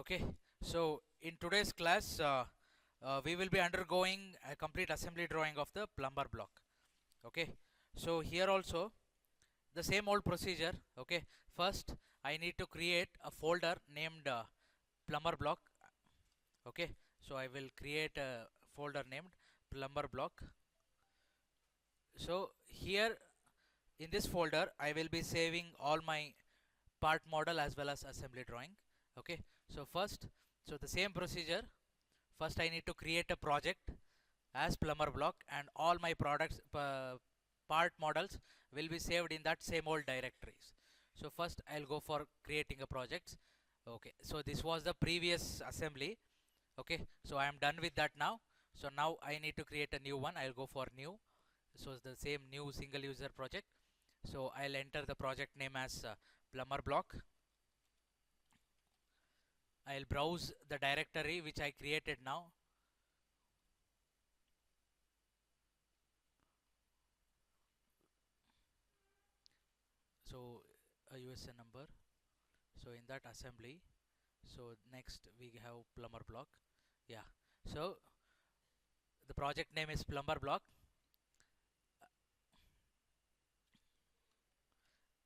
Okay, so in today's class, we will be undergoing a complete assembly drawing of the plumber block. Okay, so here also the same old procedure. Okay, first I need to create a folder named plumber block. Okay, so I will create a folder named plumber block. So here in this folder, I will be saving all my part model as well as assembly drawing. Okay, so first, so the same procedure. First, I need to create a project as plumber block, and all my products part models will be saved in that same old directories. So first, I'll go for creating a project. Okay, so this was the previous assembly. Okay, so I am done with that now. So now I need to create a new one. I'll go for new. So it's the same new single user project. So I'll enter the project name as plumber block. I'll browse the directory which I created now. So a USN number. So in that assembly, so next we have plumber block. Yeah, so the project name is plumber block.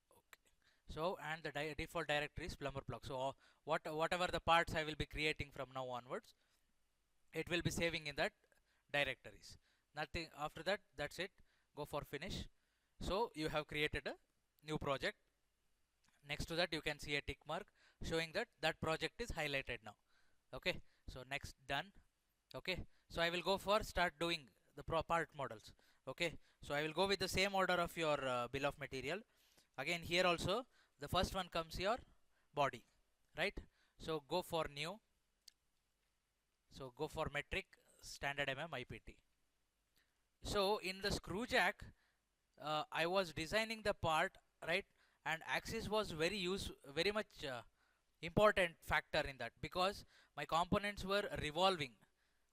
Okay, so and the default directory is plumber block. So whatever the parts I will be creating from now onwards, it will be saving in that directories. Nothing after that. That's it. Go for finish. So you have created a new project. Next to that, you can see a tick mark showing that that project is highlighted now. Okay, so next, done. Okay, so I will go for start doing the part models. Okay, so I will go with the same order of your bill of material. Again, here also the first one comes your body, right? So go for new. So go for metric, standard IPT. So in the screw jack, I was designing the part, right, and axis was very much important factor in that, because my components were revolving.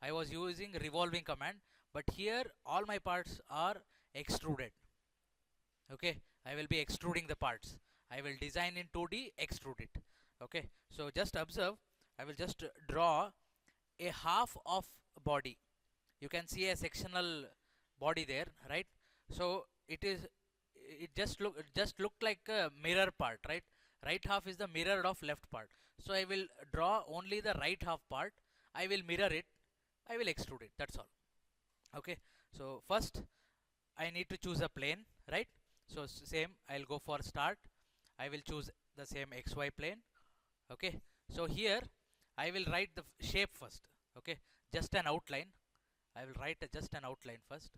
I was using revolving command, but here all my parts are extruded. Okay, I will be extruding the parts. I will design in 2D, extrude it. Okay, so just observe. I will just draw a half of body. You can see a sectional body there, right? So it just look like a mirror part, right? Right half is the mirror of left part. So I will draw only the right half part. I will mirror it. I will extrude it. That's all. Okay, so first I need to choose a plane, right? So same, I'll go for start. I will choose the same XY plane. Okay, so here I will write the shape first. Okay, just an outline. I will write just an outline first.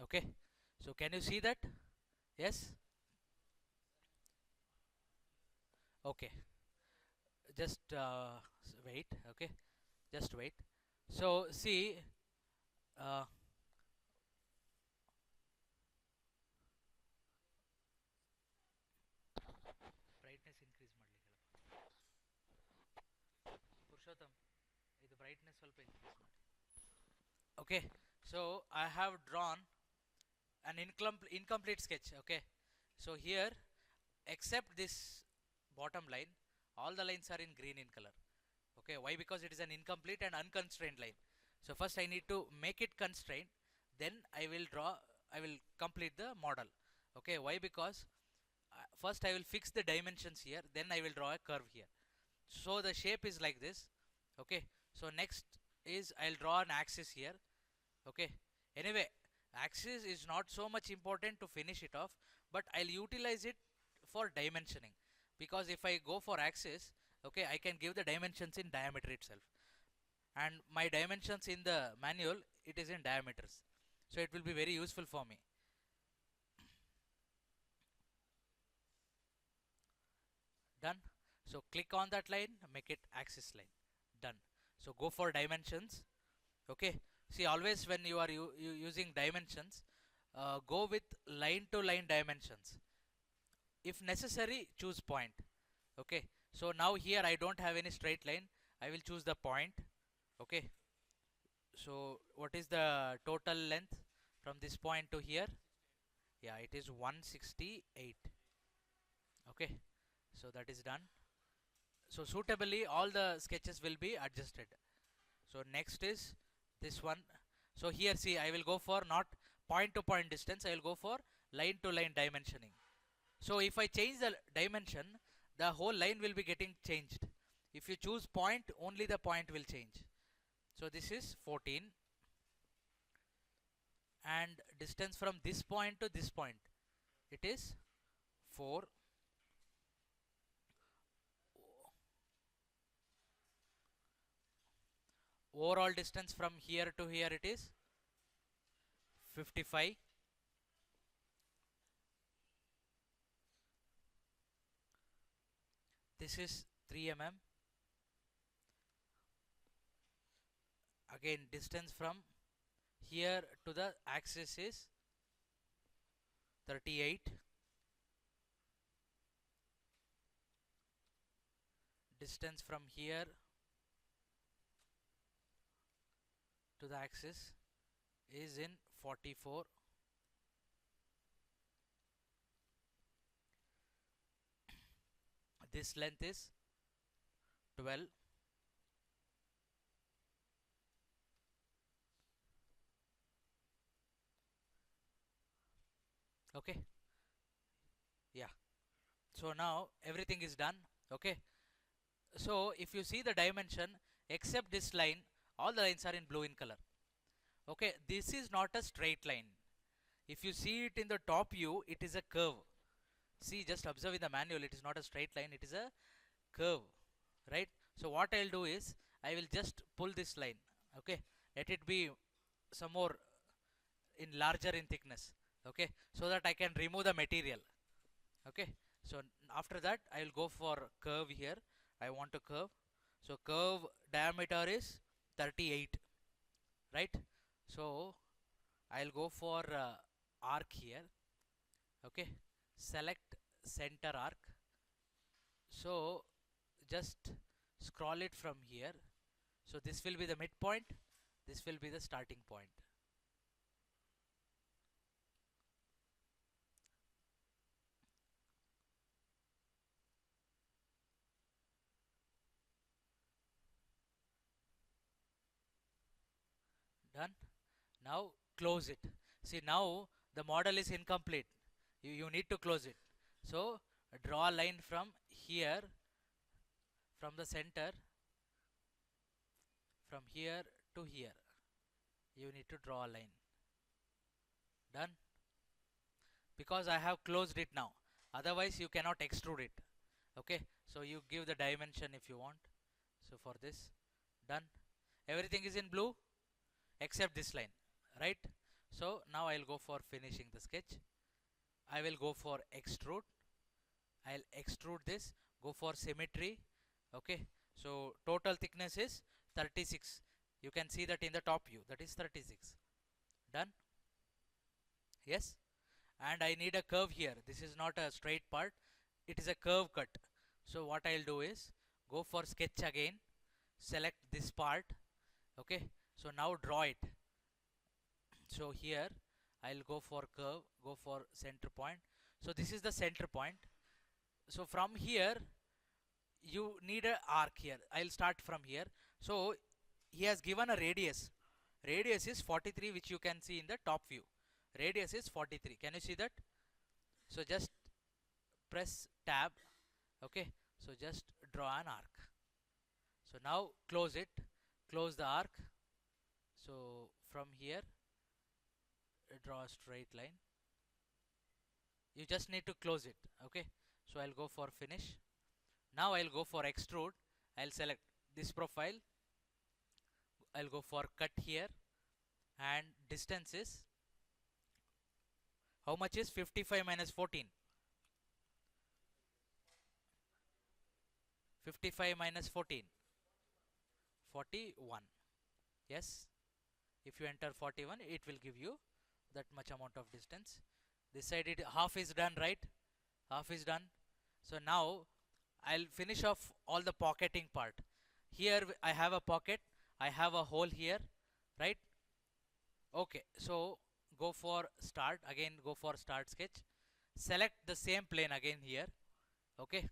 Okay, so can you see that? Yes. Okay, just wait. Okay, just wait. So see, uh, brightness increase ಮಾಡ್ಲಿಕ್ಕೆ ಪುರುಷೋತ್ತಮ್ ಇದು brightness ಸ್ವಲ್ಪ increase ಮಾಡಿ. Okay, so I have drawn an incomplete sketch. Okay, so here, except this bottom line, all the lines are in green in color. Okay, why? Because it is an incomplete and unconstrained line. So first I need to make it constrained, then I will complete the model. Okay, why? Because first I will fix the dimensions here, then I will draw a curve here. So the shape is like this. Okay, so next is I'll draw an axis here. Okay, anyway, axis is not so much important to finish it off, but I'll utilize it for dimensioning, because if I go for axis, okay, I can give the dimensions in diameter itself. and my dimensions in the manual, it is in diameters, so it will be very useful for me. Done. So click on that line, make it axis line. Done. So go for dimensions. Okay, see, always when you are using dimensions, go with line to line dimensions. If necessary, choose point. Okay, so now here I don't have any straight line, I will choose the point. Okay, so what is the total length from this point to here? Yeah, it is 168. Okay, so that is done. So suitably all the sketches will be adjusted. So next is this one. So here, see, I will go for not point to point distance, I will go for line to line dimensioning. So if I change the dimension, the whole line will be getting changed. If you choose point, only the point will change. So this is 14, and distance from this point to this point, it is 4. Overall distance from here to here, it is 55. This is 3 mm. Again, distance from here to the axis is 38. Distance from here to the axis is in 44. This length is 12. Okay, yeah, so now everything is done. Okay, so if you see the dimension, except this line, all the lines are in blue in color. Okay, this is not a straight line. If you see it in the top view, it is a curve. See, just observe in the manual, it is not a straight line, it is a curve, right? So what I'll do is, I will just pull this line. Okay, let it be some more in larger in thickness. Okay, so that I can remove the material. Okay, so after that I will go for curve here. I want to curve, so curve diameter is 38, right? So I'll go for arc here. Okay, select center arc. So just scroll it from here. So this will be the midpoint, this will be the starting point. Done. Now close it. See, now the model is incomplete, you need to close it. So draw a line from here, from the center, from here to here, you need to draw a line. Done. Because I have closed it now, otherwise you cannot extrude it. Okay, so you give the dimension if you want. So for this, done. Everything is in blue except this line, right? So now I'll go for finishing the sketch. I will go for extrude. I'll extrude this, go for symmetry. Okay, so total thickness is 36. You can see that in the top view, that is 36. Done. Yes, and I need a curve here. This is not a straight part, it is a curve cut. So what I'll do is go for sketch again, select this part. Okay, so now draw it. So here I'll go for curve, go for center point. So this is the center point. So from here you need a arc here. I'll start from here. So he has given a radius. Radius is 43, which you can see in the top view. Radius is 43. Can you see that? So just press tab. Okay, so just draw an arc. So now close it, close the arc. So from here draw a straight line. You just need to close it. Okay, so I'll go for finish. Now I'll go for extrude. I'll select this profile, I'll go for cut here, and distance is, how much is 55 minus 14? 55 minus 14, 41. Yes, if you enter 41, it will give you that much amount of distance. This side it half is done, right? Half is done. So now I'll finish off all the pocketing part. Here I have a pocket, I have a hole here, right? Okay, so go for start, again go for start sketch. Select the same plane again here. Okay,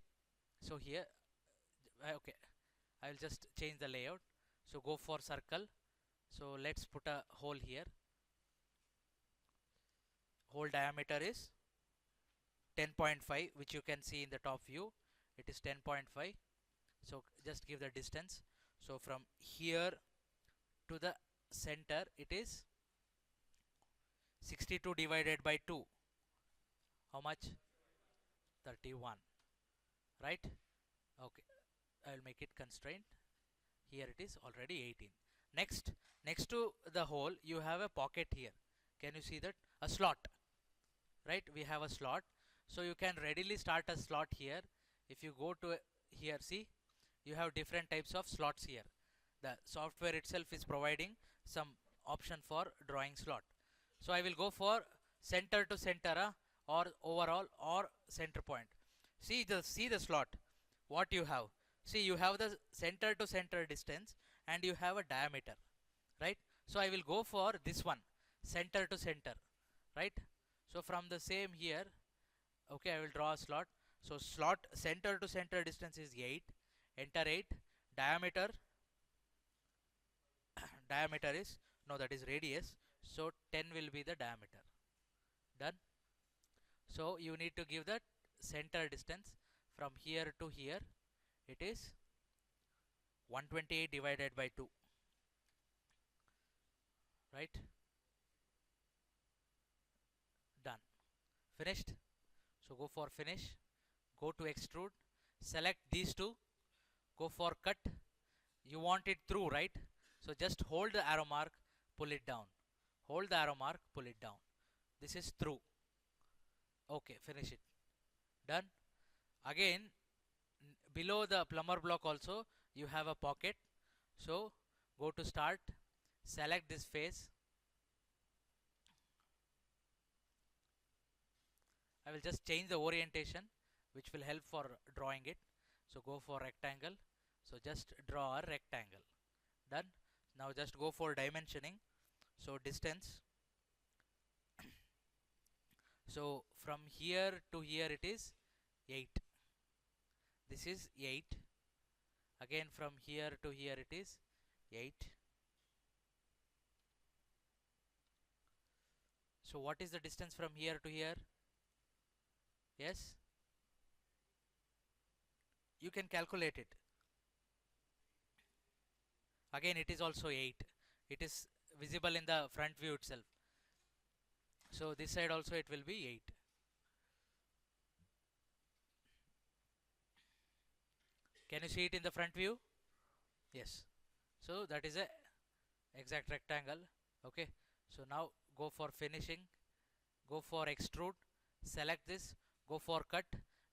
so here, okay, I will just change the layout. So go for circle. So let's put a hole here. Hole diameter is 10.5, which you can see in the top view. It is 10.5. So just give the distance. So from here to the center, it is 62 divided by 2. How much? 31. Right? Okay. I will make it constraint. Here it is already 18. Next to the hole, you have a pocket here. Can you see that? A slot. Right? We have a slot. So you can readily start a slot here. If you go to here, see, you have different types of slots here. The software itself is providing some option for drawing slot. So I will go for center to center, or overall, or center point. See the slot. What you have? See, you have the center to center distance, and you have a diameter, right? So I will go for this one, center to center, right? So from the same here, okay, I will draw a slot. So slot center to center distance is 8. Enter 8. Diameter diameter is, no, that is radius. So 10 will be the diameter. Done. So you need to give the center distance from here to here. It is 128 divided by 2. Right? Done. Finished. So go for finish. Go to extrude. Select these two. Go for cut. You want it through, right? So just hold the arrow mark, pull it down. Hold the arrow mark, pull it down. This is through. Okay, finish it. Done. Again, below the plumber block also, you have a pocket. So go to start. Select this face. I will just change the orientation, which will help for drawing it. So go for rectangle. So just draw a rectangle. Done. Now just go for dimensioning. So distance. So from here to here it is 8. This is 8. Again from here to here it is 8. So what is the distance from here to here? Yes? You can calculate it. Again it is also 8. It is visible in the front view itself. So this side also it will be 8. Can you see it in the front view? Yes. So that is a exact rectangle. Okay. So now go for finishing. Go for extrude. Select this. Go for cut.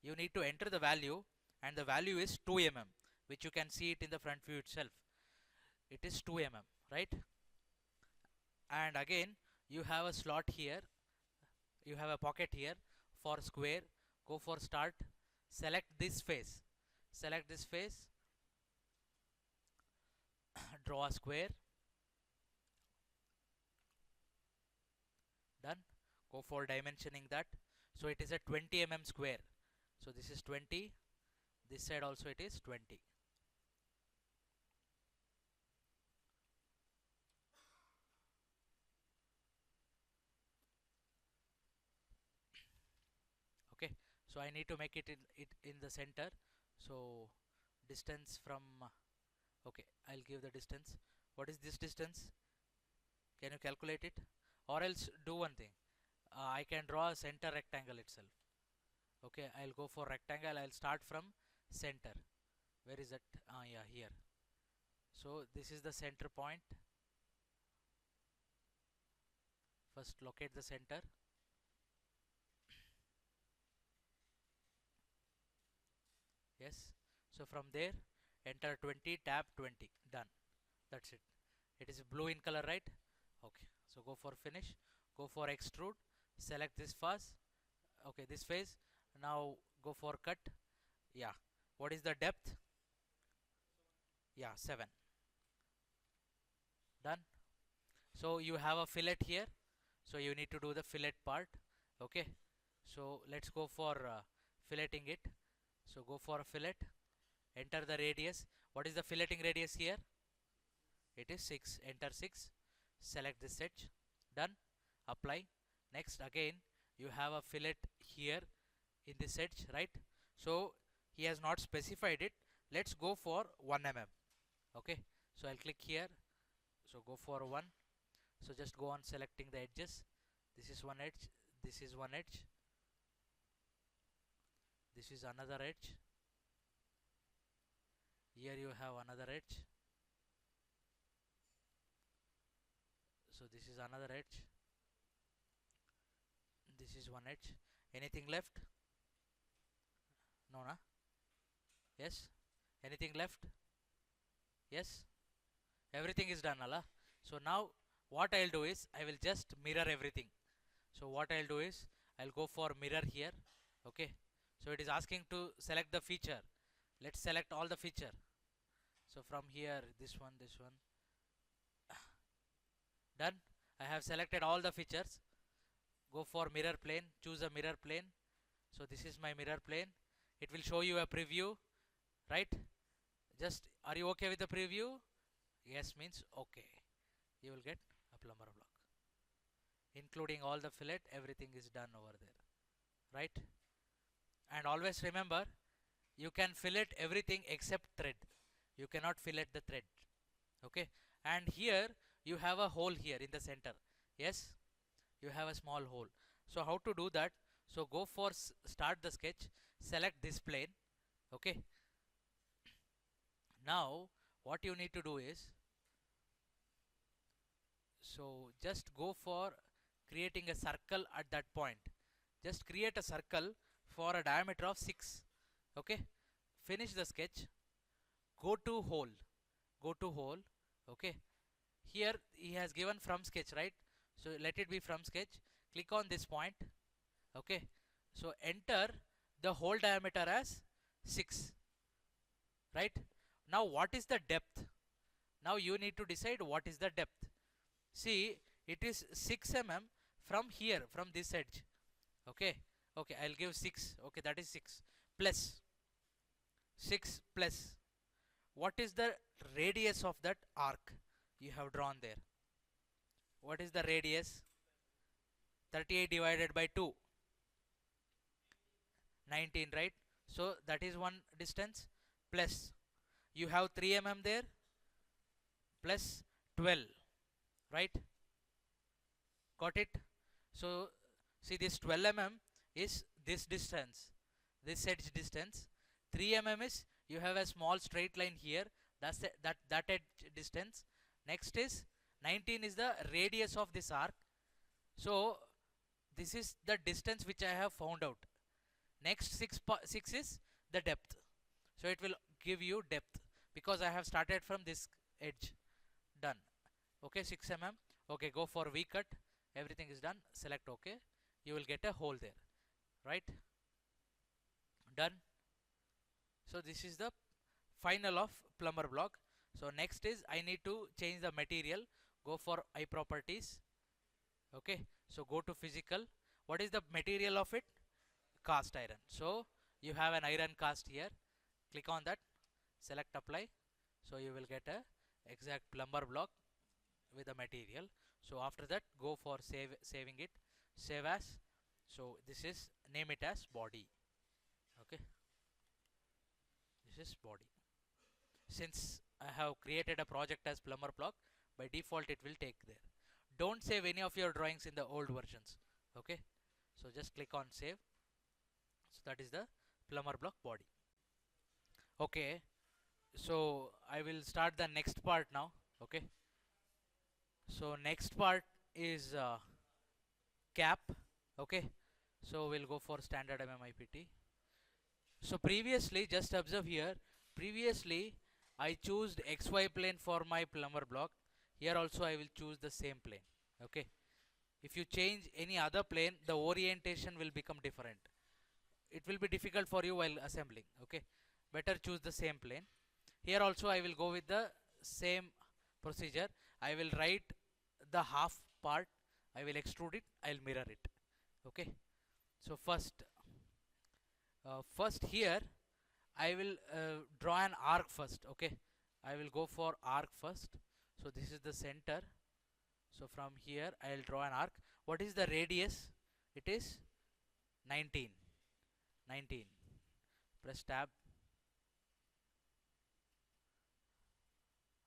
You need to enter the value, and the value is 2 mm, which you can see it in the front view itself. It is 2 mm, right? And again you have a slot here. You have a pocket here for square. Go for start. Select this face. Select this face. Draw a square. Done. Go for dimensioning that. So it is a 20 mm square. So this is 20. This side also it is 20. Okay. So I need to make it in the center. So distance from, okay, I'll give the distance. What is this distance? Can you calculate it? Or else do one thing. I can draw a center rectangle itself. Okay, I'll go for rectangle. I'll start from center. Where is that? Yeah, here. So this is the center point. First locate the center. Yes. So from there enter 20, tab 20, done. That's it. It is blue in color, right? Okay, so go for finish, go for extrude, select this face. Okay, this face. Now go for cut. Yeah, what is the depth? Yeah, 7. Done. So you have a fillet here, so you need to do the fillet part. Okay, so let's go for filleting it. So go for a fillet, enter the radius. What is the filleting radius here? It is 6. Enter 6, select this edge. Done. Apply. Next again you have a fillet here in this edge, right? So he has not specified it. Let's go for 1 mm. Okay, so I'll click here. So go for 1. So just go on selecting the edges. This is one edge, this is one edge, this is another edge. Here you have another edge. So this is another edge. This is one edge. Anything left? No, na? Yes. Anything left? Yes. Everything is done, Allah. So now what I'll do is I will just mirror everything. So what I'll do is I'll go for mirror here. Okay. So it is asking to select the feature. Let's select all the feature. So from here, this one, done. I have selected all the features. Go for mirror plane, choose a mirror plane. So this is my mirror plane. It will show you a preview, right? Just, are you okay with the preview? Yes means okay. You will get a plumber block. Including all the fillet, everything is done over there, right? And always remember, you can fillet everything except thread. You cannot fillet the thread. Okay, and here you have a hole here in the center. Yes, you have a small hole. So how to do that? So go for start the sketch, select this plane. Okay, now what you need to do is, so just go for creating a circle at that point. Just create a circle for a diameter of 6. Okay, finish the sketch, go to hole, go to hole. Okay, here he has given from sketch, right? So let it be from sketch. Click on this point. Okay, so enter the hole diameter as 6, right? Now what is the depth? Now you need to decide what is the depth. See, it is 6 mm from here, from this edge. Okay, okay, I'll give 6. Okay, that is 6 plus 6 plus, what is the radius of that arc you have drawn there? What is the radius? 38 divided by 2, 19, right? So that is one distance, plus you have 3 mm there, plus 12, right? Got it? So see, this 12 mm is this distance, this edge distance. 3 mm is, you have a small straight line here, that's that edge distance. Next is 19 is the radius of this arc. So this is the distance which I have found out. Next 6 is the depth. So it will give you depth because I have started from this edge. Done. Okay, 6 mm. Okay, go for V cut. Everything is done. Select OK. You will get a hole there, right? Done. So this is the final of plumber block. So next is I need to change the material. Go for eye properties. Okay, so go to physical. What is the material of it? Cast iron. So you have an iron cast here. Click on that, select apply. So you will get a exact plumber block with the material. So after that, go for saving it, save as. So this is, name it as body. Okay, this is body. Since I have created a project as plumber block, by default it will take there. Don't save any of your drawings in the old versions. Okay, so just click on save. So that is the plumber block body. Okay, So I will start the next part now. Okay. So next part is cap. Okay. So we'll go for standard MMIPT. So previously, just observe here, previously I chose XY plane for my plumber block. Here also I will choose the same plane. Okay. If you change any other plane, the orientation will become different. It will be difficult for you while assembling. Okay. Better choose the same plane. Here also I will go with the same procedure. I will write the half part. I will extrude it. I'll mirror it. Okay. So first here I will draw an arc first. Okay, I will go for arc first. So this is the center. So from here I will draw an arc. What is the radius? It is 19. 19. Press tab.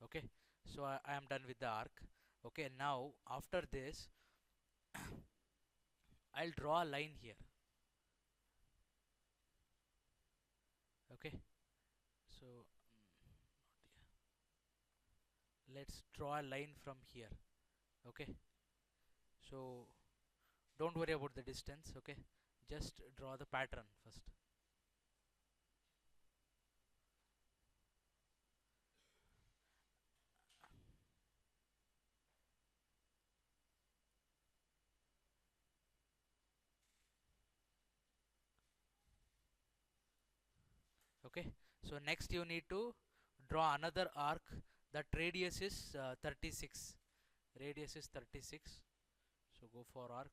Okay, so I am done with the arc. Okay, now after this I'll draw a line here. Okay, so let's draw a line from here. Okay, so don't worry about the distance. Okay, just draw the pattern first. Okay, so next you need to draw another arc. That radius is 36. Radius is 36. So go for arc,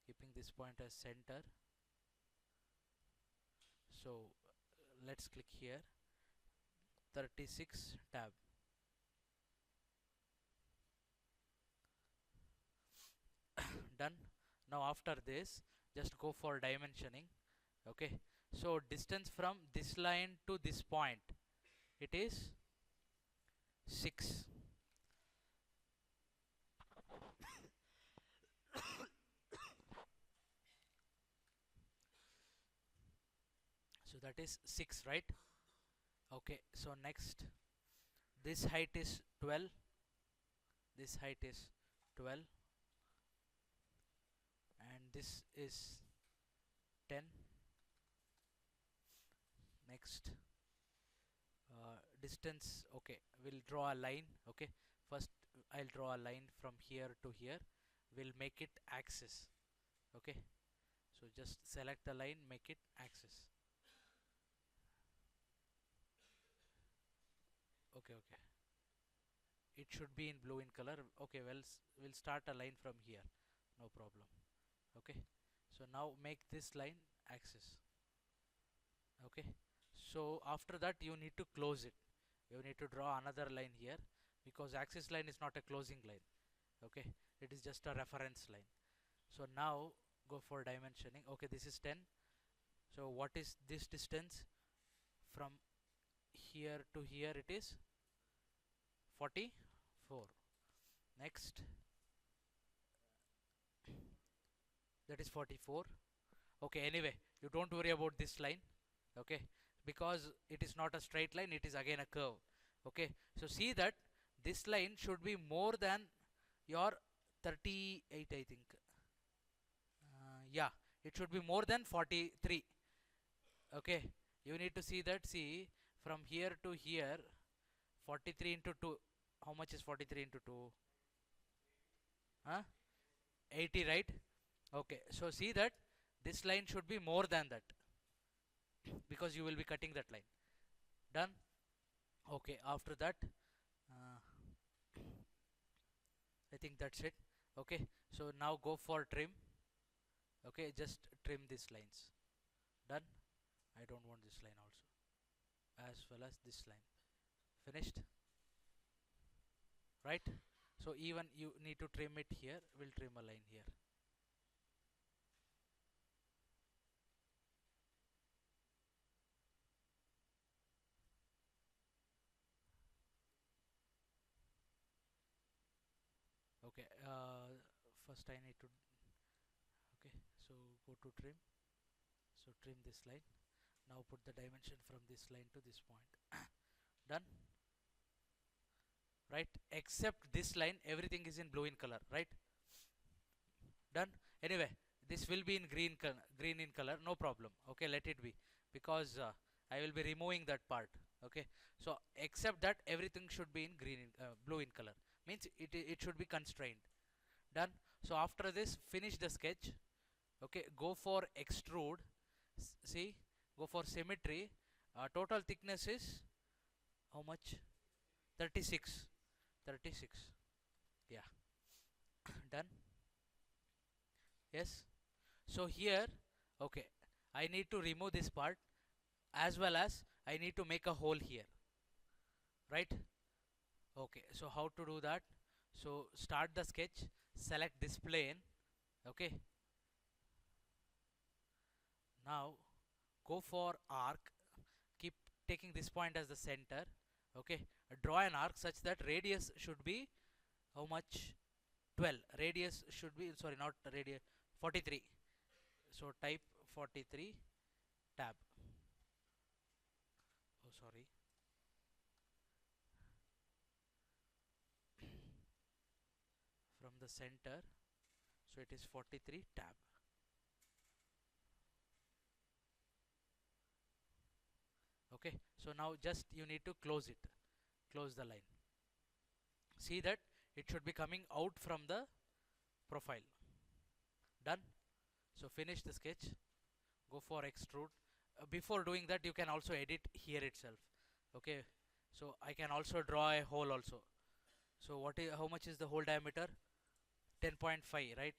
keeping this point as center. So let's click here, 36 tab. Done. Now after this just go for dimensioning. Okay, so distance from this line to this point, it is 6. So that is 6, right? Okay, so next this height is 12. This height is 12 and this is 10. Next distance. Okay, we'll draw a line. Okay, first I'll draw a line from here to here. We'll make it axis. Okay, so just select the line, make it axis. Okay, okay, it should be in blue in color. Okay, well, we'll start a line from here, no problem. Okay, so now make this line axis. Okay, so after that you need to close it. You need to draw another line here, because axis line is not a closing line. Okay, it is just a reference line. So now go for dimensioning. Okay, this is 10. So what is this distance from here to here? It is 44. Next, that is 44. Okay, anyway, you don't worry about this line. Okay, because it is not a straight line, it is again a curve. Okay, so see that this line should be more than your 38, I think. Yeah, it should be more than 43. Okay, you need to see that. See, from here to here, 43 into 2, how much is 43 into 2? Huh? 80, right? Okay, so see that this line should be more than that, because you will be cutting that line. Done. Okay, after that uh, I think that's it. Okay, so now go for trim. Okay, just trim these lines. Done. I don't want this line also, as well as this line. Finished, right? So even you need to trim it here. We'll trim a line here. Okay, first I need to, okay, so go to trim. So trim this line. Now put the dimension from this line to this point. Done. Right, except this line everything is in blue in color, right? Done. Anyway, this will be in green in color, no problem. Okay, let it be, because I will be removing that part. Okay, so except that everything should be in blue in color, means it should be constrained. Done. So after this, finish the sketch. Okay, go for extrude. See, go for symmetry. Total thickness is how much? 36. 36. Yeah. Done. Yes. So here, okay, I need to remove this part, as well as I need to make a hole here, right? Okay, so how to do that? So start the sketch, select this plane. Okay, now go for arc, keep taking this point as the center. Okay, draw an arc such that radius should be how much? 12. Radius should be, sorry, not radius, 43. So type 43, tab. Oh, sorry. From the center, so it is 43, tab. Okay, so now just you need to close it, close the line. See that it should be coming out from the profile. Done. So finish the sketch, go for extrude. Before doing that, you can also edit here itself. Okay, so I can also draw a hole also. So how much is the hole diameter? 10.5, right?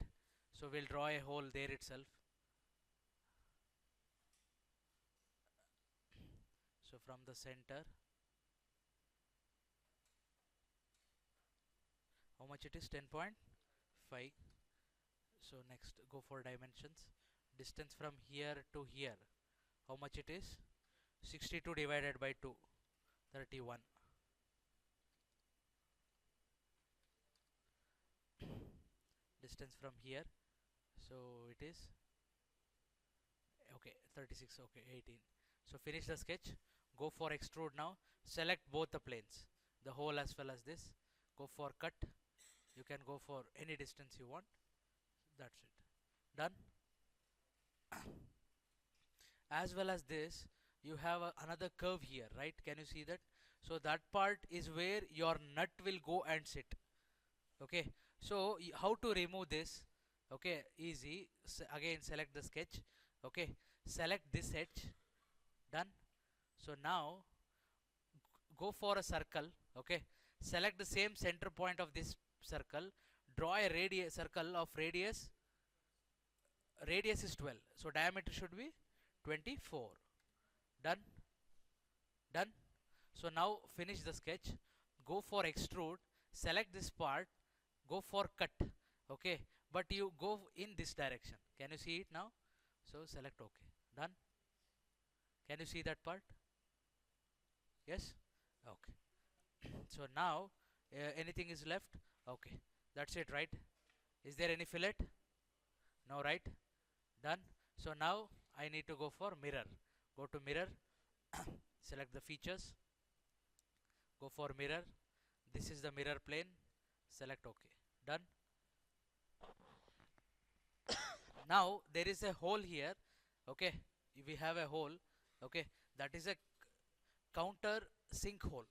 So we'll draw a hole there itself. So from the center, how much it is? 10.5. So next, go for dimensions. Distance from here to here, how much it is? 62 divided by 2, 31. Distance from here, so it is, okay, 36. Okay, 18. So finish the sketch, go for extrude. Now select both the planes, the whole as well as this. Go for cut, you can go for any distance you want. That's it. Done. As well as this, you have another curve here, right? Can you see that? So that part is where your nut will go and sit. Okay, so how to remove this? Okay, easy. Again select the sketch. Okay, select this edge. Done. So now go for a circle. Okay, select the same center point of this circle, draw a radius circle of radius is 12, so diameter should be 24. Done. Done. So now finish the sketch, go for extrude, select this part, go for cut. Okay, but you go in this direction. Can you see it now? So select OK. Done. Can you see that part? Yes. Okay. So now anything is left? Okay, that's it, right? Is there any fillet? No, right? Done. So now I need to go for mirror. Go to mirror, select the features, go for mirror. This is the mirror plane, select OK. Done. Now there is a hole here. Okay, if we have a hole, okay, that is a counter sink hole,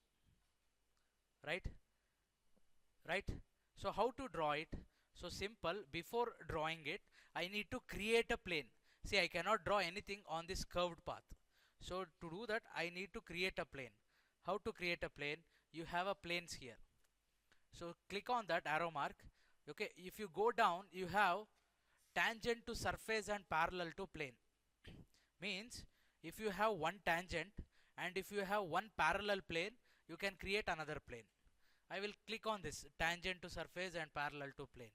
right? Right. So how to draw it? So simple. Before drawing it, I need to create a plane. See, I cannot draw anything on this curved path. So to do that, I need to create a plane. How to create a plane? You have a planes here. So click on that arrow mark. Okay, if you go down, you have tangent to surface and parallel to plane. Means if you have one tangent and if you have one parallel plane, you can create another plane. I will click on this tangent to surface and parallel to plane.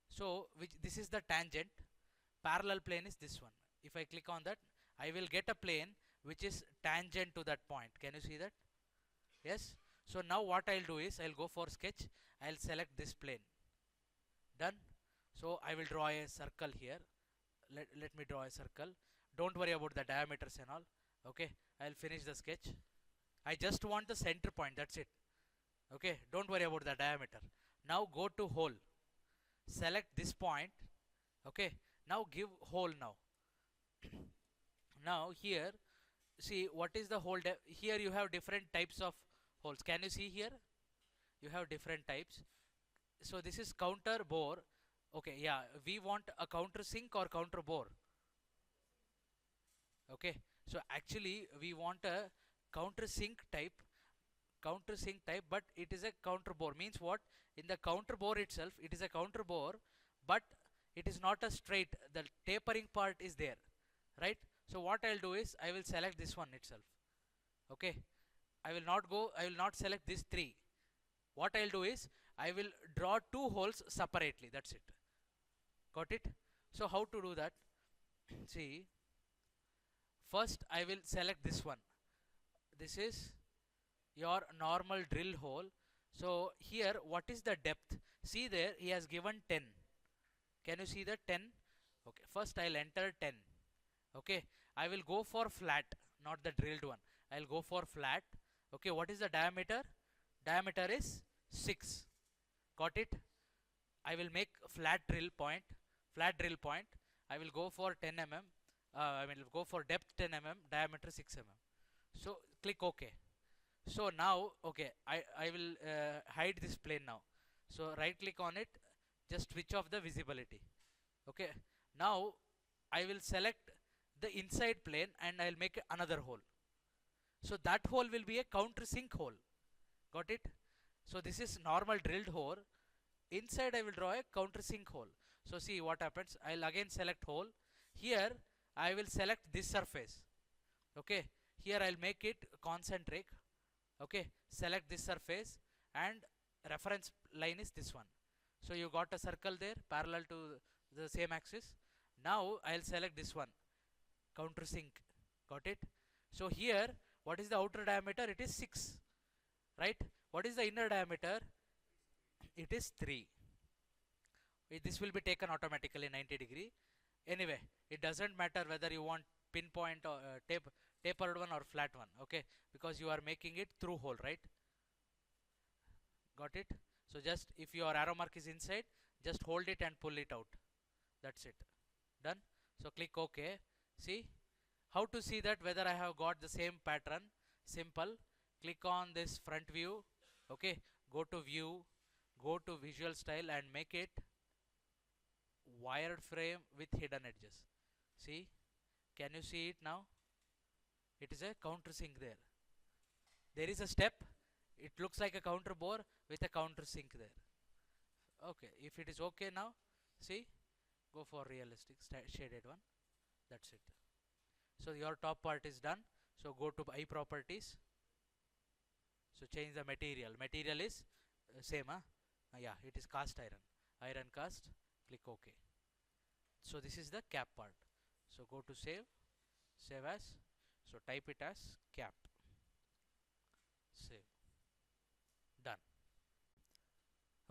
So this is the tangent, parallel plane is this one. If I click on that, I will get a plane which is tangent to that point. Can you see that? Yes. So now what I'll do is I'll go for sketch, I'll select this plane. Done. So I will draw a circle here. Let me draw a circle. Don't worry about the diameters and all. Okay, I'll finish the sketch. I just want the center point, that's it. Okay, don't worry about the diameter. Now go to hole, select this point. Okay, now give hole now. Now here, see what is the hole. Here you have different types of holes. Can you see here? You have different types. So this is counter bore. Okay, yeah, we want a counter sink or counter bore. Okay, so actually we want a counter sink type, but it is a counter bore. Means what? In the counter bore itself, it is a counter bore, but it is not a straight. The tapering part is there, right? So what I'll do is I will select this one itself. Okay, I will not select these three. What I'll do is I will draw two holes separately. That's it. Got it? So how to do that? See, first I will select this one. This is your normal drill hole. So here, what is the depth? See there, he has given 10. Can you see the 10? Okay, first I'll enter 10. Okay, I will go for flat, not the drilled one. I'll go for flat. Okay, what is the diameter? Diameter is 6. Got it? I will make flat drill point. Flat drill point. I will go for 10 mm. I will go for depth 10 mm, diameter 6 mm. So click OK. So now, okay, I will hide this plane now. So right click on it, just switch off the visibility. Okay, now I will select the inside plane and I'll make another hole. So that hole will be a countersink hole. Got it? So this is normal drilled hole. Inside I will draw a countersink hole. So see what happens. I'll again select hole. Here I will select this surface. Okay, here I'll make it concentric. Okay, select this surface and reference line is this one. So you got a circle there parallel to the same axis. Now I'll select this one, countersink. Got it? So here, what is the outer diameter? It is 6, right? What is the inner diameter? It is 3. This will be taken automatically 90 degree. Anyway, it doesn't matter whether you want pinpoint or tapered one or flat one. Okay, because you are making it through hole, right? Got it? So just if your arrow mark is inside, just hold it and pull it out. That's it. Done. So click OK. See how to see that whether I have got the same pattern. Simple. Click on this front view. Okay, go to view, go to visual style and make it wired frame with hidden edges. See, can you see it now? It is a countersink there. There is a step. It looks like a counter bore with a countersink there. Okay, if it is okay now, see, go for realistic shaded one. That's it. So your top part is done. So go to eye properties. So change the material. Material is same, huh? Yeah, it is cast iron. Iron cast. Click OK. So this is the cap part. So go to save. Save as. So type it as cap. Save. Done.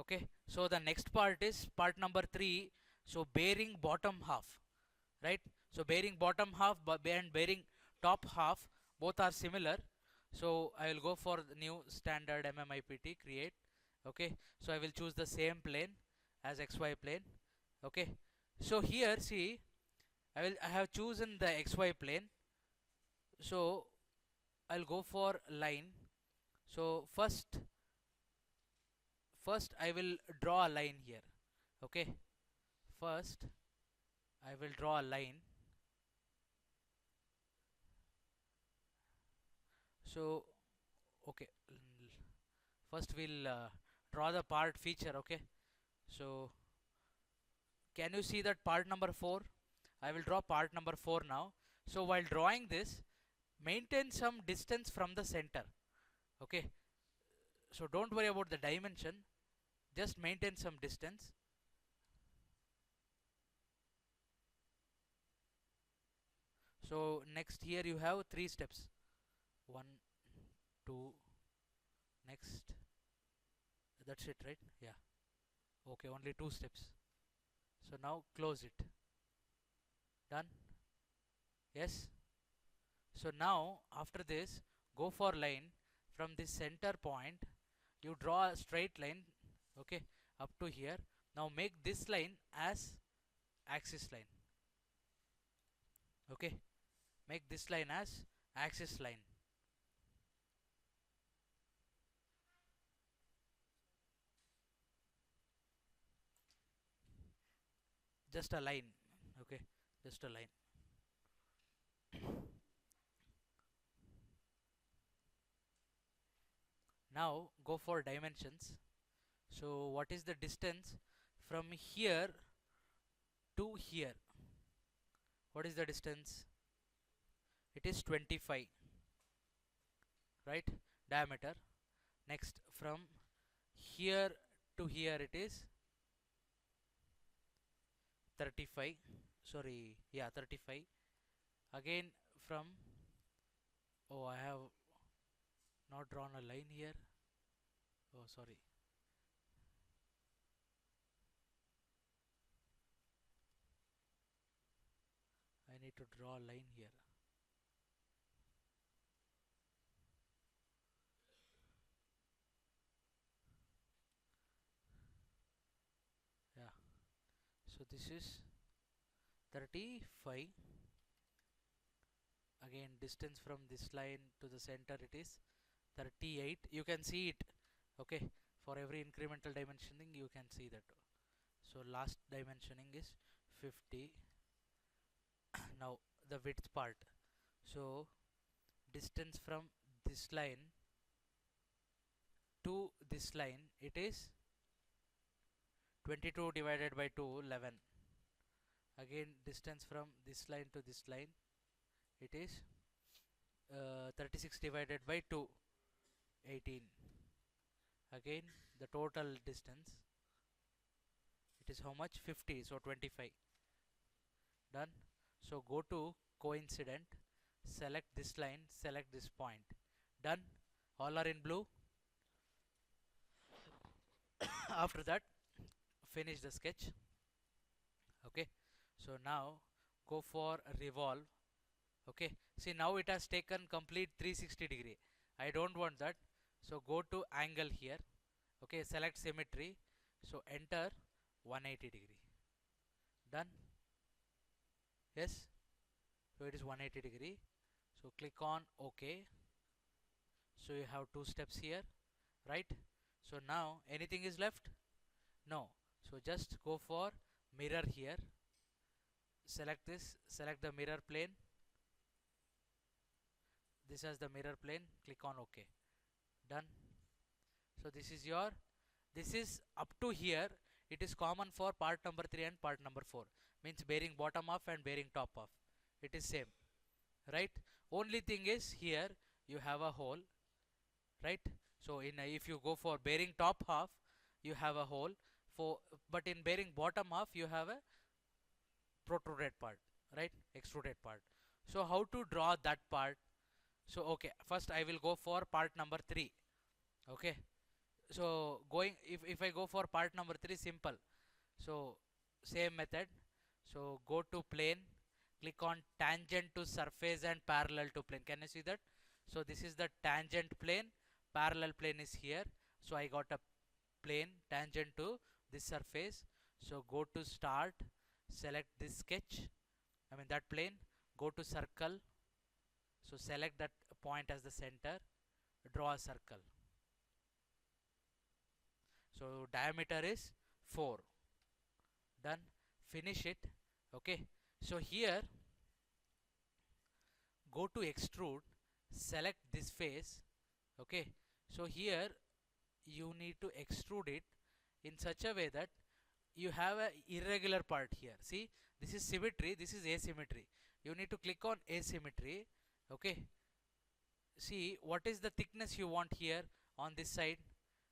Okay. So the next part is part number 3. So bearing bottom half. Right. So bearing bottom half and bearing top half both are similar. So I will go for the new standard MMIPT create. Okay, so I will choose the same plane as XY plane. Okay, so here see, I have chosen the XY plane. So I'll go for line. So first I will draw a line here. Okay, first I will draw a line. So okay, first we'll draw the part feature. Okay, so can you see that part number 4? I will draw part number 4 now. So while drawing this, maintain some distance from the center. Okay, so don't worry about the dimension, just maintain some distance. So next here you have 3 steps. 1, 2, next. That's it, right? Yeah. Okay, only 2 steps. So now close it. Done? Yes? So now after this, go for line. from this center point you draw a straight line, okay, up to here. Now make this line as axis line, okay, make this line as axis line. Just a line, okay, just a line. Now go for dimensions. So what is the distance from here to here? What is the distance? It is 25, right? Diameter. Next, from here to here it is 35. Sorry, yeah, 35. Again from, oh, I have not drawn a line here. Oh, sorry. I need to draw a line here. Yeah. So this is 35. Again, distance from this line to the center it is 38. You can see it, okay, for every incremental dimensioning you can see that. So last dimensioning is 50. Now the width part. So distance from this line to this line it is 22 divided by 2, 11. Again, distance from this line to this line it is 36 divided by 2, 18. Again, the total distance it is how much? 50. So 25. Done. So go to coincident, select this line, select this point. Done. All are in blue. After that, finish the sketch. Okay. So now go for revolve. Okay. See, now it has taken complete 360-degree. I don't want that. So go to angle here. Okay. Select symmetry. So enter 180-degree. Done. Yes. So it is 180-degree. So click on OK. So you have two steps here, right? So now anything is left? No. So just go for mirror here. Select this. Select the mirror plane. This as the mirror plane. Click on OK. Done. So this is your, this is up to here. It is common for part number 3 and part number 4. Means bearing bottom off and bearing top off. It is same, right? Only thing is here you have a hole, right? So in if you go for bearing top half you have a hole, for but in bearing bottom half you have a protruded part, right? Extruded part. So how to draw that part? So okay, first I will go for part number 3. Okay, so going, if I go for part number 3, simple. So same method. So go to plane, click on tangent to surface and parallel to plane. Can you see that? So this is the tangent plane, parallel plane is here. So I got a plane tangent to this surface. So go to start, select this sketch, I mean that plane, go to circle. So select that point as the center, draw a circle. So diameter is 4. Done. Finish it. Okay. So here go to extrude, select this face. Okay. So here you need to extrude it in such a way that you have a irregular part here. See, this is symmetry, this is asymmetry. You need to click on asymmetry. Okay. See, what is the thickness you want here on this side?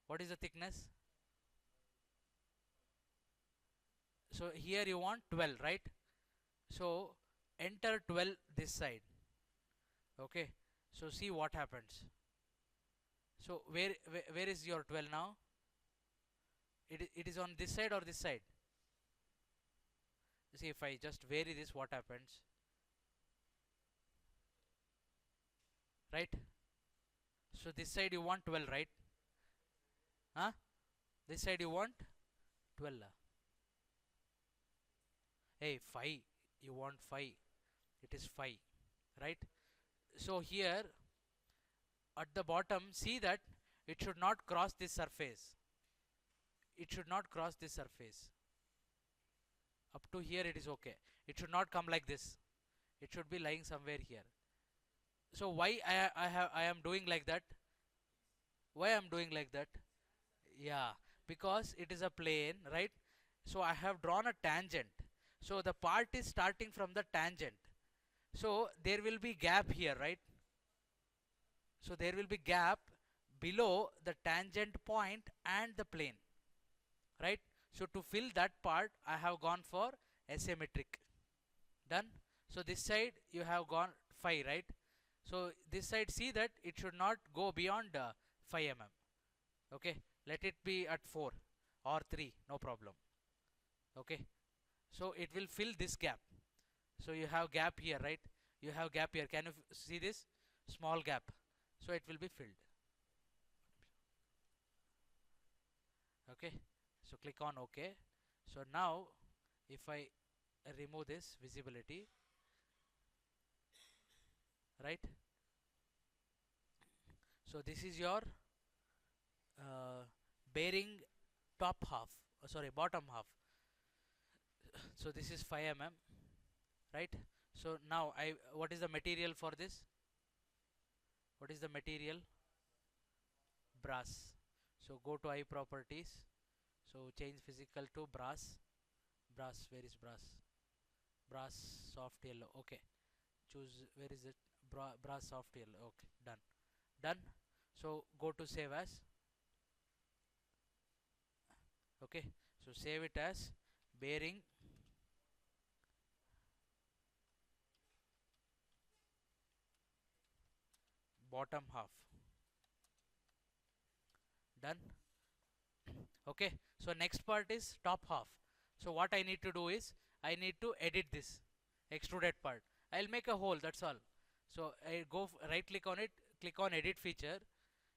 What is the thickness? So here you want 12, right? So enter 12 this side. Okay. So see what happens. So where is your 12 now? It is on this side or this side? See, if I just vary this, what happens? Right? So this side you want 12, right? Huh? This side you want 12. Hey, 5. You want 5. It is 5, right? So here at the bottom, see that it should not cross this surface. It should not cross this surface. Up to here it is okay. It should not come like this. It should be lying somewhere here. So why I am doing like that? Why I am doing like that? Yeah, because it is a plane, right? So I have drawn a tangent. So the part is starting from the tangent. So there will be gap here, right? So there will be gap below the tangent point and the plane, right? So to fill that part, I have gone for asymmetric. Done. So this side you have gone 5, right? So this side, see that it should not go beyond 5 mm. Okay, let it be at 4 or 3, no problem. Okay, so it will fill this gap. So you have gap here, right? You have gap here. Can you see this small gap? So it will be filled. Okay, so click on OK. So now if I remove this visibility, right? So this is your bearing top half, sorry, bottom half. So this is 5 mm, right? So now what is the material for this? What is the material? Brass. So go to eye properties. So change physical to brass. Brass, where is brass? Brass soft yellow. Okay, choose, where is it? Brass soft yellow. Okay, done. Done. So go to save as. Okay, so save it as bearing bottom half. Done. Okay, so next part is top half. So what I need to do is I need to edit this extruded part. I'll make a hole, that's all. So I go right click on it, click on edit feature.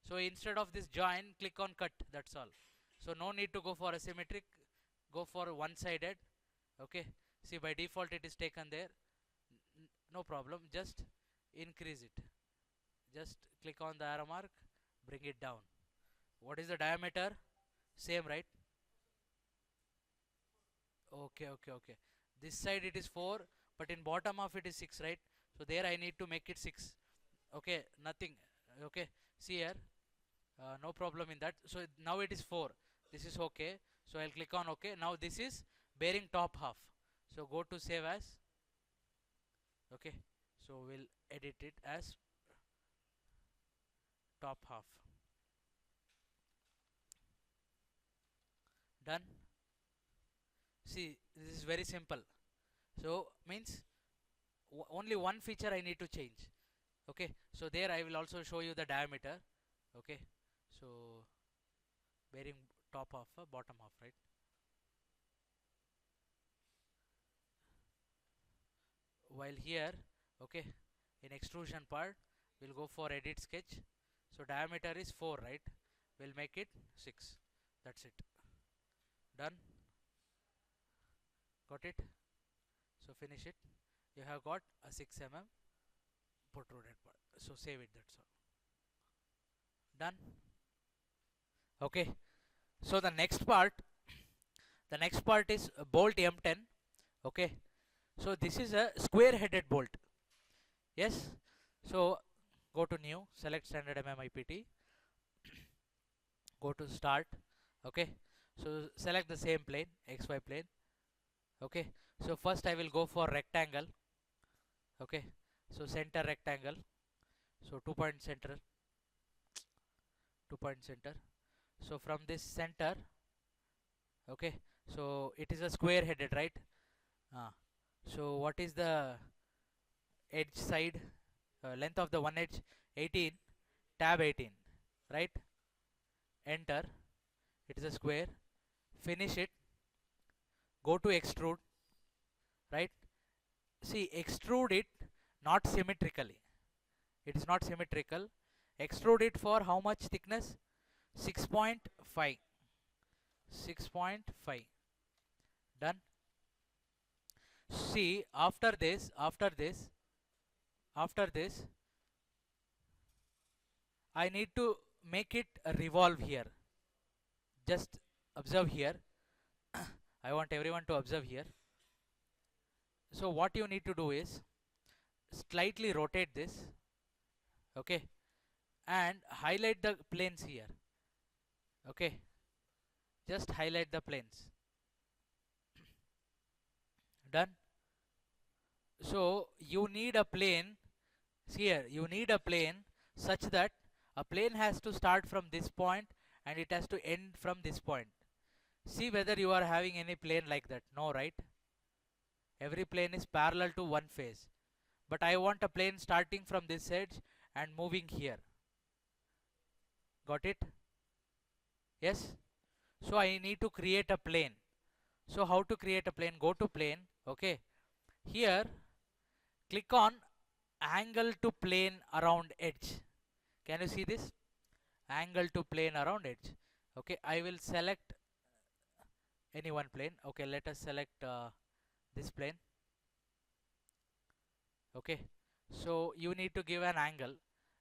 So instead of this join, click on cut, that's all. So no need to go for asymmetric, go for one sided. Okay, see by default it is taken there. No problem, just increase it. Just click on the arrow mark, bring it down. What is the diameter? Same, right? Okay. This side it is 4, but in bottom of it is 6, right? So there I need to make it 6. Okay, nothing. Okay, see here, no problem in that. So now it is 4. This is okay. So I'll click on OK. Now this is bearing top half. So go to save as. Okay, so we'll edit it as top half. Done. See, this is very simple. So means only one feature I need to change. Okay, so there I will also show you the diameter. Okay, so bearing top half, bottom half, right? While here, okay, in extrusion part we'll go for edit sketch. So diameter is 4, right? We'll make it 6. That's it. Done. Got it? So finish it. You have got a 6 mm protruded part. So save it, that's all. Done. Okay, so the next part is bolt M10. Okay, so this is a square headed bolt. Yes, so go to new, select standard MMIPT, go to start. Okay, so select the same plane, XY plane. Okay, so first I will go for rectangle. Okay, so center rectangle, so 2-point center, 2-point center. So from this center, okay, so it is a square headed, right? So what is the edge side, length of the one edge? 18, tab 18, right? Enter. It is a square. Finish it. Go to extrude, right? See, extrude it not symmetrically. It is not symmetrical. Extrude it for how much thickness? 6.5. 6.5. Done. See, after this, I need to make it revolve here. Just observe here. I want everyone to observe here. So what you need to do is slightly rotate this, okay, and highlight the planes here, okay. Just highlight the planes. Done. So you need a plane here. You need a plane such that a plane has to start from this point and it has to end from this point. See whether you are having any plane like that. No, right? Every plane is parallel to one face. But I want a plane starting from this edge and moving here. Got it? Yes? So I need to create a plane. So how to create a plane? Go to plane. Okay. Here, click on angle to plane around edge. Can you see this? Angle to plane around edge. Okay. I will select any one plane. Okay. Let us select this plane. Okay. So you need to give an angle.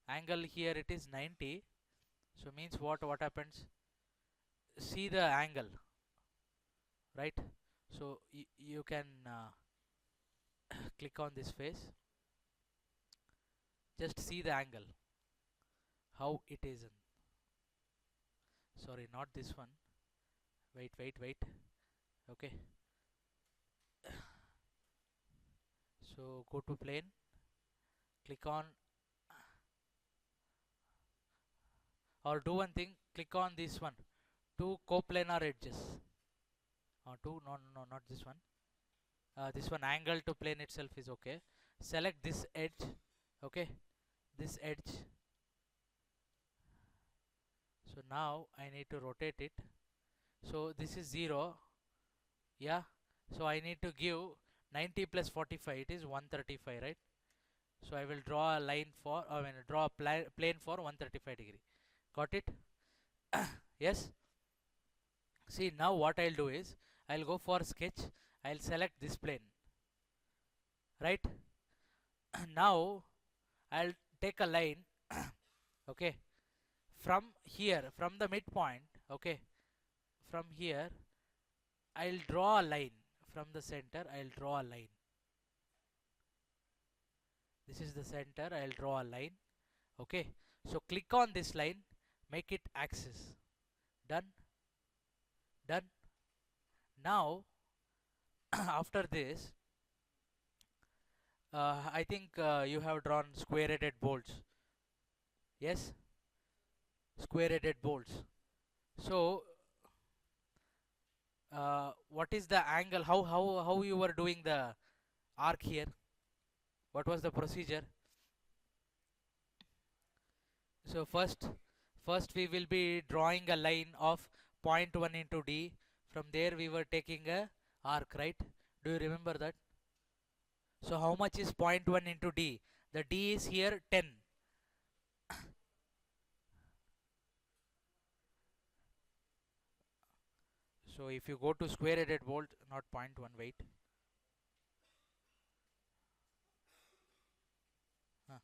Angle here it is 90. So means what happens? See the angle, right? So you can click on this face. Just see the angle, how it is. Sorry, not this one. Wait. Okay. So go to plane. Click on, or do one thing. Click on this one. Two coplanar edges. No, not this one. This one, angle to plane itself is okay. Select this edge. Okay, this edge. So now I need to rotate it. So this is 0. Yeah. So I need to give 90 plus 45. It is 135, right? So I will draw a line for, draw a plane for 135 degree. Got it? Yes. See, now what I'll do is, I'll go for sketch. I'll select this plane. Right? Now, I'll take a line. Okay. From here, from the midpoint. Okay. From here, I'll draw a line. From the center, I'll draw a line. This is the center. I'll draw a line. Okay. So click on this line. Make it axis. Done. Done. Now, after this, I think you have drawn square-headed bolts. Yes, square-headed bolts. So, what is the angle? How you were doing the arc here? What was the procedure? So first we will be drawing a line of 0.1 into d. From there we were taking a arc, right? Do you remember that? So how much is 0.1 into d? The d is here 10. So if you go to square-headed bolt, not 0.1, wait. Huh.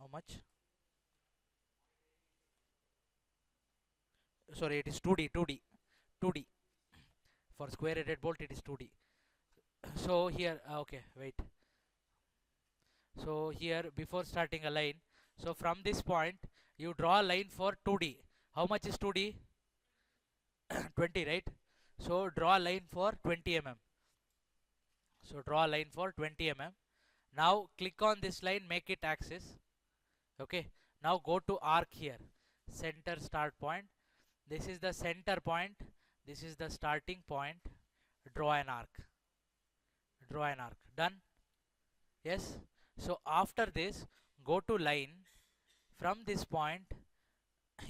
How much? Sorry, it is 2d, 2d, 2d. For square-headed bolt, it is 2d. So here, okay, wait. So here, before starting a line, so from this point, you draw a line for 2d. How much is 2d? 20, right? So draw a line for 20 mm. So draw a line for 20 mm. Now click on this line, make it axis. Okay. Now go to arc here. Center start point. This is the center point. This is the starting point. Draw an arc. Draw an arc. Done? Yes. So after this, go to line. From this point,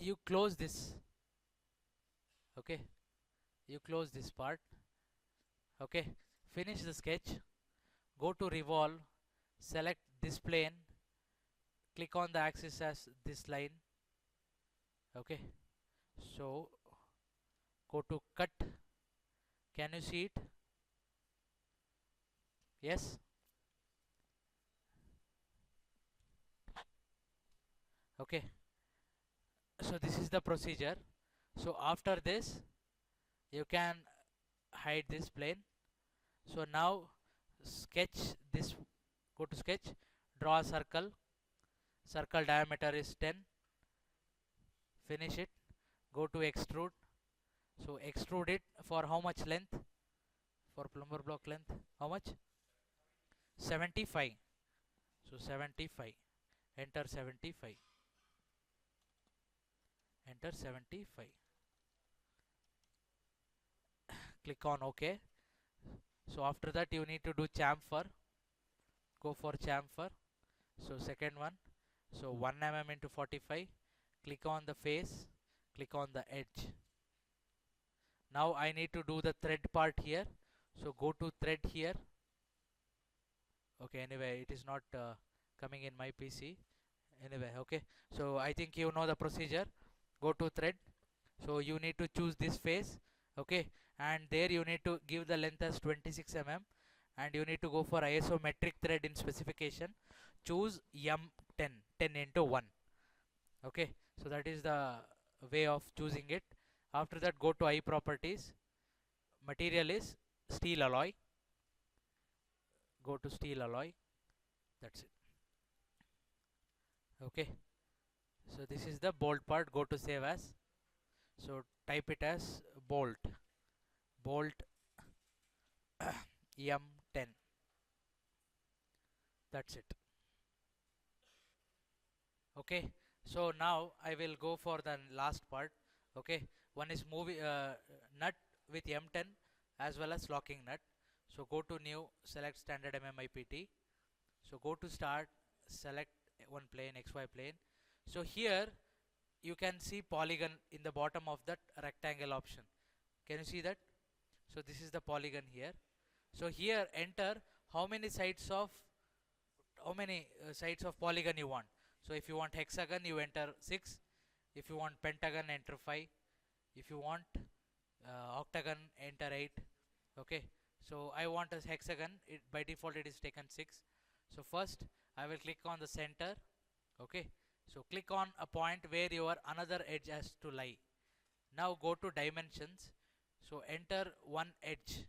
you close this. Okay. You close this part. Okay. Finish the sketch. go to revolve, select this plane, click on the axis as this line. Okay, so go to cut. Can you see it? Yes. Okay, so this is the procedure. So after this you can hide this plane. So now sketch this, go to sketch, draw a circle, circle diameter is 10, finish it, go to extrude. So extrude it for how much length? For plumber block length, how much? 75. So 75, enter 75, enter 75, click on OK. So after that you need to do chamfer, go for chamfer. So second one, so 1 mm into 45, click on the face, click on the edge. Now I need to do the thread part here, so go to thread here. Okay, anyway it is not coming in my PC. Anyway, okay, so I think you know the procedure. Go to thread, so you need to choose this face. Okay, and there you need to give the length as 26 mm, and you need to go for isometric thread in specification. Choose M10, 10 into 1. Okay, so that is the way of choosing it. After that, go to I properties, material is steel alloy, go to steel alloy, that's it. Okay, so this is the bolt part, go to save as. So type it as bolt, bolt M10, that's it. Okay, so now I will go for the last part. Okay, one is movie nut with M10 as well as locking nut. So go to new, select standard MMIPT. So go to start, select one plane, XY plane. So here you can see polygon in the bottom of that rectangle option. Can you see that? So this is the polygon here. So here enter how many sides of polygon you want. So if you want hexagon, you enter 6. If you want pentagon, enter 5. If you want octagon, enter 8. Okay, so I want a hexagon. By default it is taken 6. So first I will click on the center. Okay, so click on a point where your another edge has to lie. Now go to dimensions. So enter one edge.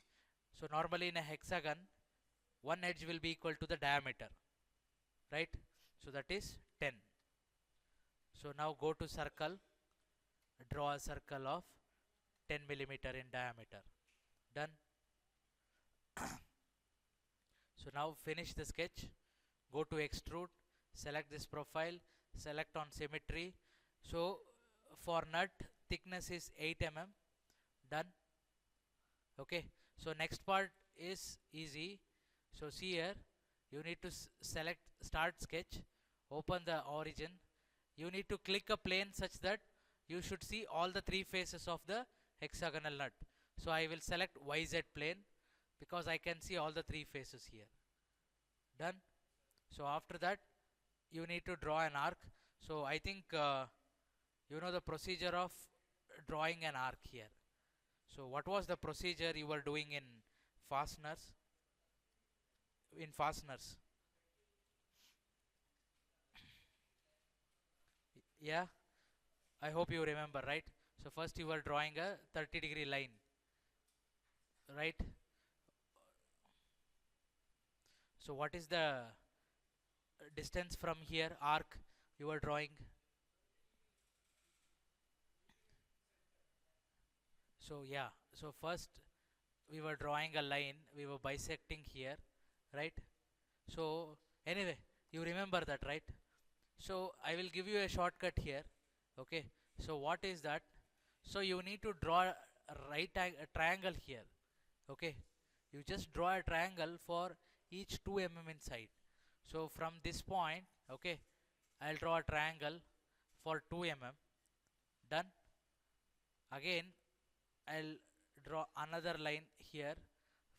So normally in a hexagon, one edge will be equal to the diameter, right? So that is 10. So now go to circle, draw a circle of 10 millimeter in diameter. Done. So now finish the sketch, go to extrude, select this profile, select on symmetry. So for nut thickness is 8 mm. Done. Okay, so next part is easy. So see here, you need to select start sketch, open the origin. You need to click a plane such that you should see all the three faces of the hexagonal nut. So I will select YZ plane because I can see all the three faces here. Done. So after that you need to draw an arc. So I think you know the procedure of drawing an arc here. So what was the procedure you were doing in fasteners? In fasteners, yeah, I hope you remember, right? So first you were drawing a 30-degree line, right? So what is the distance from here, arc you were drawing? So yeah, so first we were drawing a line, we were bisecting here, right? So anyway, you remember that, right? So I will give you a shortcut here. Okay, so what is that? So you need to draw a a triangle here. Okay, you just draw a triangle for each 2 mm inside. So from this point, okay, I'll draw a triangle for 2 mm. Done. Again I'll draw another line here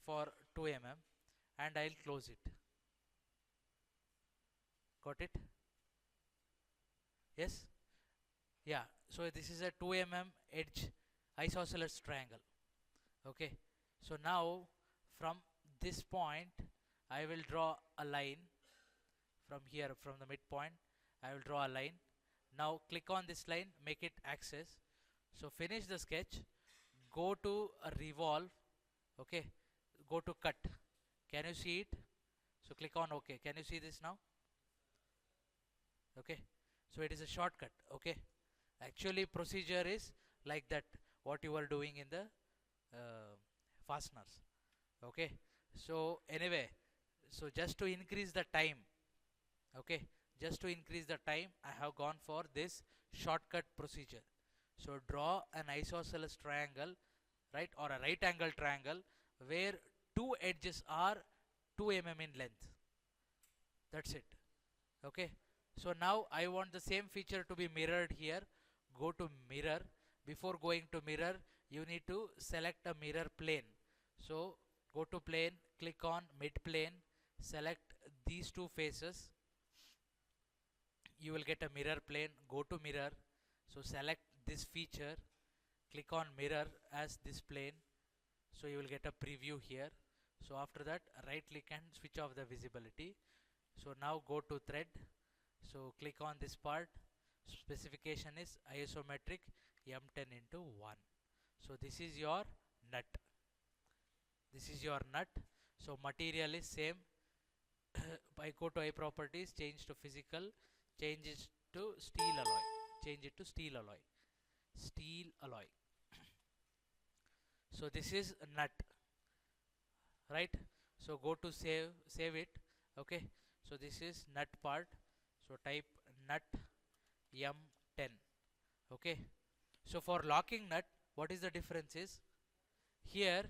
for 2 mm, and I'll close it. Got it? Yes? Yeah. So this is a 2 mm edge isosceles triangle. Okay. So now from this point I will draw a line from here, from the midpoint I will draw a line. Now click on this line, make it axis. So finish the sketch, go to a revolve. Okay, go to cut. Can you see it? So click on OK. Can you see this now? Okay, so it is a shortcut. Okay, actually procedure is like that, what you are doing in the fasteners. Okay, so anyway, so just to increase the time, okay, just to increase the time I have gone for this shortcut procedure. So draw an isosceles triangle, right, or a right angle triangle where two edges are 2 mm in length. That's it. Okay, so now I want the same feature to be mirrored here. Go to mirror. Before going to mirror, you need to select a mirror plane. So go to plane, click on mid plane, select these two faces. You will get a mirror plane. Go to mirror. So select this feature, click on mirror as this plane. So you will get a preview here. So after that, right click and switch off the visibility. So now go to thread. So click on this part. Specification is isometric M10 into 1. So this is your nut. This is your nut. So material is same. I go to I properties, change to physical, change it to steel alloy. Change it to steel alloy. Steel alloy. So this is nut, right? So go to save it. Okay, so this is nut part. So type nut M10. Okay, so for locking nut, what is the difference is, here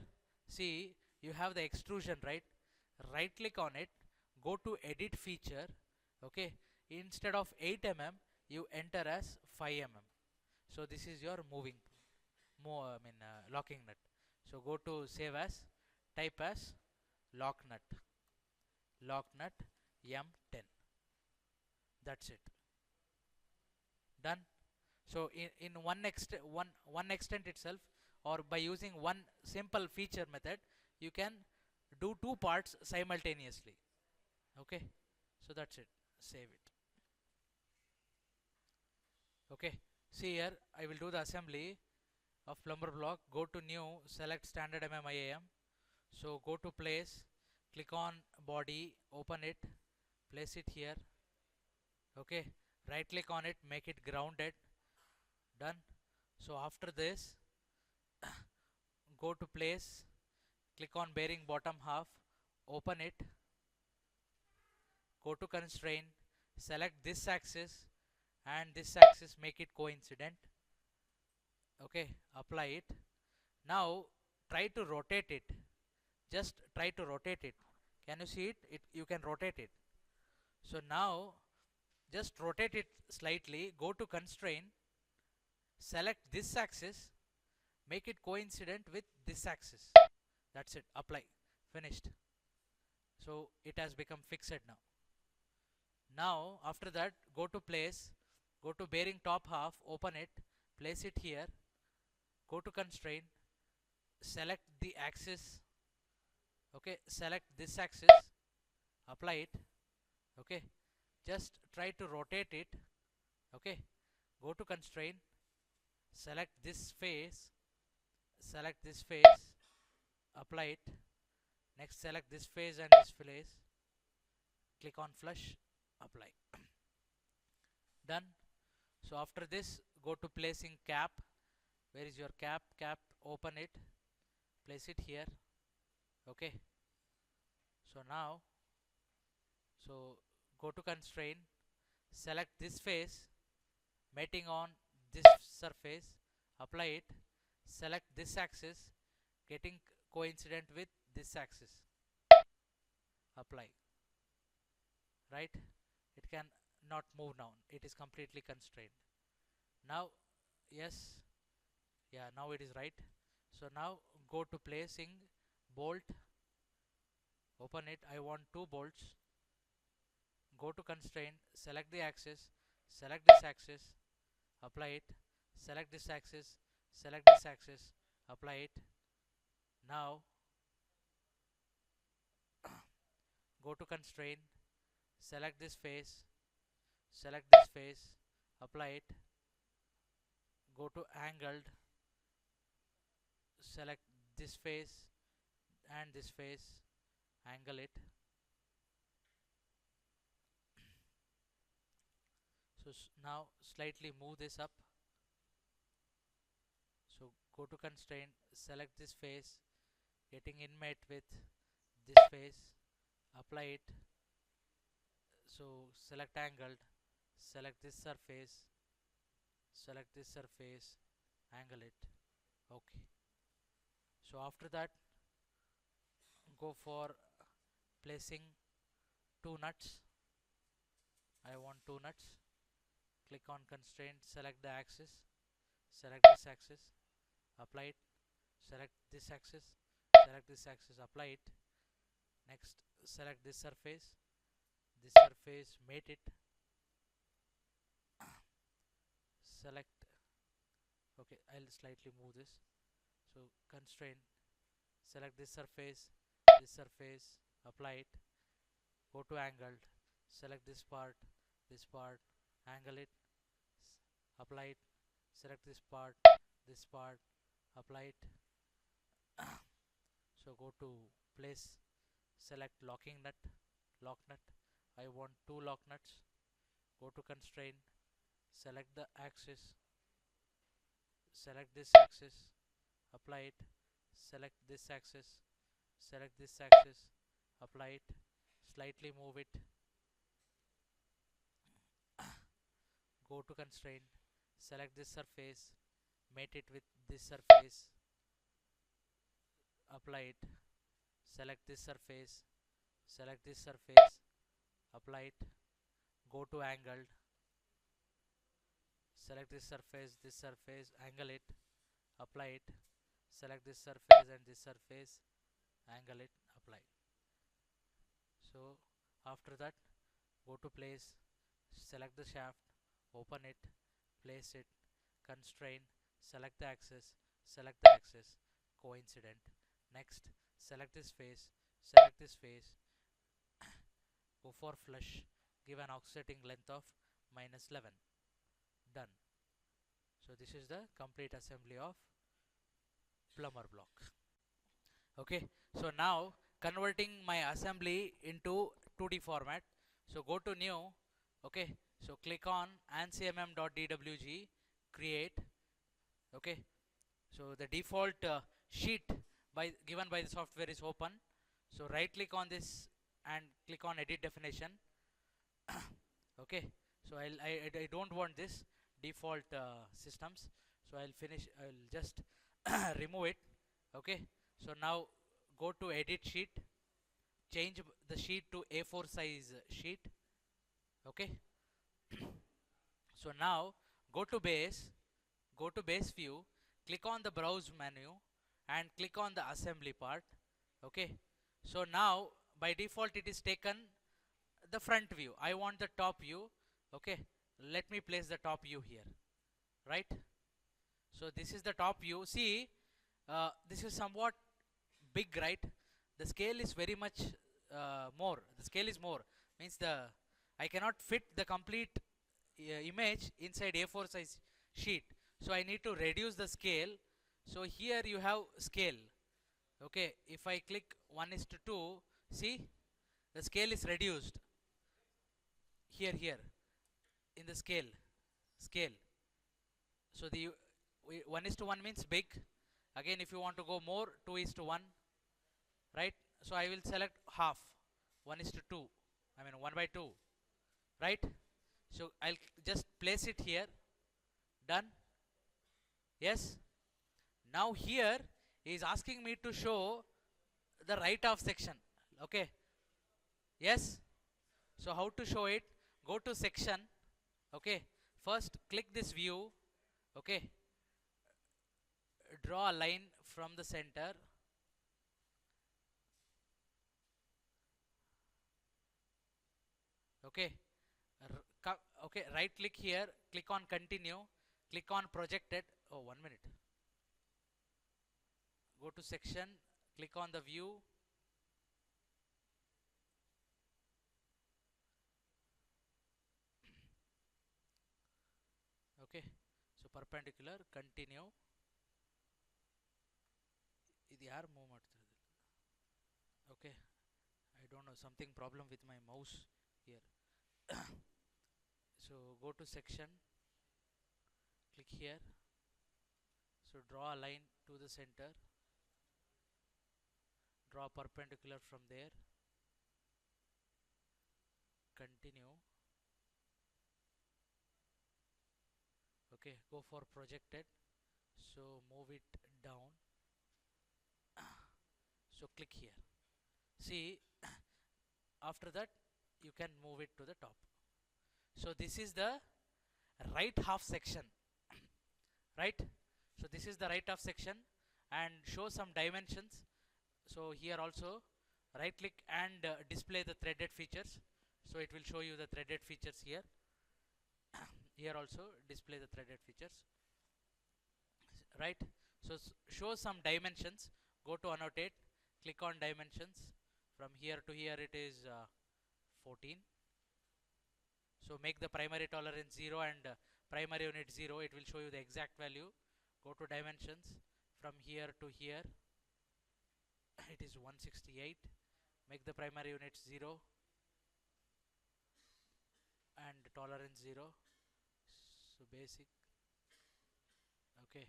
see you have the extrusion, right? Right click on it, go to edit feature. Okay, instead of 8 mm you enter as 5 mm. So this is your locking nut. So go to save as, type as lock nut M10. That's it, done. So in one extent itself, or by using one simple feature method, you can do two parts simultaneously. Okay, so that's it. Save it. Okay, see here I will do the assembly of plumber block. Go to new, select standard MMIAM. So go to place, click on body, open it, place it here. Okay, right click on it, make it grounded, done. So after this, go to place, click on bearing bottom half, open it, go to constraint, select this axis and this axis, make it coincident. Okay, apply it. Now try to rotate it. Just try to rotate it. Can you see it? You can rotate it. So now just rotate it slightly, go to constraint, select this axis, make it coincident with this axis. That's it, apply, finished. So it has become fixed now. Now after that, go to place, go to bearing top half, open it, place it here, go to constraint, select the axis. Okay, select this axis, apply it. Okay, just try to rotate it. Okay, go to constraint, select this face, apply it. Next select this face and this face, click on flush, apply. Done. So after this, go to placing cap. Where is your cap? Open it, place it here. Okay, so now, so go to constraint, select this face, mating on this surface, apply it, select this axis, getting coincident with this axis, apply. Right, it can not move now, it is completely constrained now. Yes, yeah, now it is right. So now go to placing bolt, open it. I want 2 bolts. Go to constraint, select the axis, select this axis, apply it, select this axis, select this axis, apply it. Now go to constraint, select this face, select this face, apply it, go to angled, select this face and this face, angle it. So now slightly move this up. So go to constraint, select this face, getting inmate with this face, apply it. So select angled, select this surface, select this surface, angle it. Okay. So after that, go for placing 2 nuts. I want 2 nuts. Click on constraint, select the axis, select this axis, apply it, select this axis, select this axis, apply it. Next, select this surface, mate it, select. Okay, I'll slightly move this. So constraint, select this surface, apply it, go to angled, select this part, angle it, apply it, select this part, apply it. So go to place, select locking nut, lock nut. I want 2 lock nuts. Go to constraint, select the axis, select this axis, apply it, select this axis, select this axis, apply it, slightly move it, go to constraint, select this surface, mate it with this surface, apply it, select this surface, apply it, go to angled, select this surface, angle it, apply it, select this surface and this surface, angle it, apply. So after that, go to place, select the shaft, open it, place it, constraint, select the axis, coincident. Next, select this face, go for flush, give an offsetting length of -11. Done. So this is the complete assembly of plumber block. Okay, so now converting my assembly into 2D format. So go to new. Okay, so click on ancmm.dwg, create. Okay, so the default sheet given by the software is open. So right click on this and click on edit definition. Okay, so I don't want this default systems, so I'll just remove it. Okay, so now go to edit sheet, change the sheet to A4 size sheet. Okay, so now go to base view, click on the browse menu and click on the assembly part. Okay, so now by default it is taken the front view. I want the top view. Okay, let me place the top view here, right? So this is the top view. See, this is somewhat big, right? The scale is very much more. The scale is more, means I cannot fit the complete image inside A4 size sheet. So I need to reduce the scale. So here you have scale. Okay, if I click 1:2, see, the scale is reduced here in the scale. So the 1:1 means big. Again, if you want to go more, 2:1, right? So I will select half, 1:2. I mean 1/2, right? So I'll just place it here. Done. Yes. Now here he is asking me to show the right of section. Okay. Yes. So how to show it? Go to section. Okay. First click this view. Okay. Draw a line from the center. Okay. Okay, right click here, click on continue, click on projected. Oh, 1 minute. Go to section, click on the view. Okay, so perpendicular, continue. ಇದು ಯಾರು move ಮಾಡ್ತಿರೋದು? Okay, I don't know, something problem with my mouse here. So go to section, click here. So draw a line to the center, draw perpendicular from there, continue. Okay, go for projected, so move it down. So click here. See, after that you can move it to the top. So this is the right half section. Right, so this is the right half section, and show some dimensions. So here also right click and display the threaded features, so it will show you the threaded features here. Here also display the threaded features. Right, so show some dimensions. Go to annotate, click on dimensions. From here to here it is 14. So make the primary tolerance 0 and primary unit 0. It will show you the exact value. Go to dimensions. From here to here it is 168. Make the primary unit 0 and tolerance 0. So basic. Okay,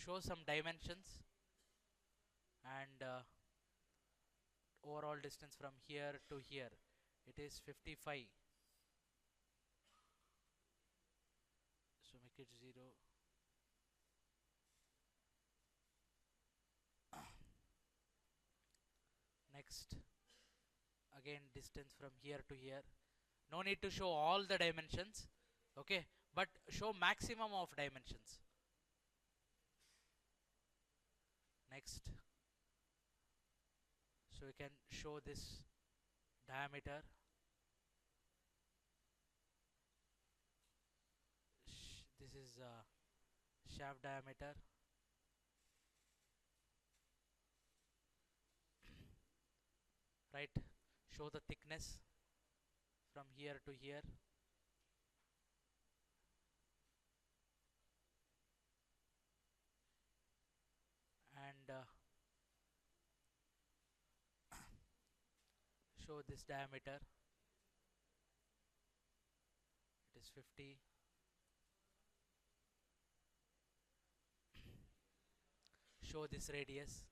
show some dimensions and overall distance from here to here it is 55. So make it 0. Next, again distance from here to here. No need to show all the dimensions, okay, but show maximum of dimensions. Next, so we can show this diameter. This is shaft diameter. Right, show the thickness from here to here. And show this diameter, it is 50. Show this radius.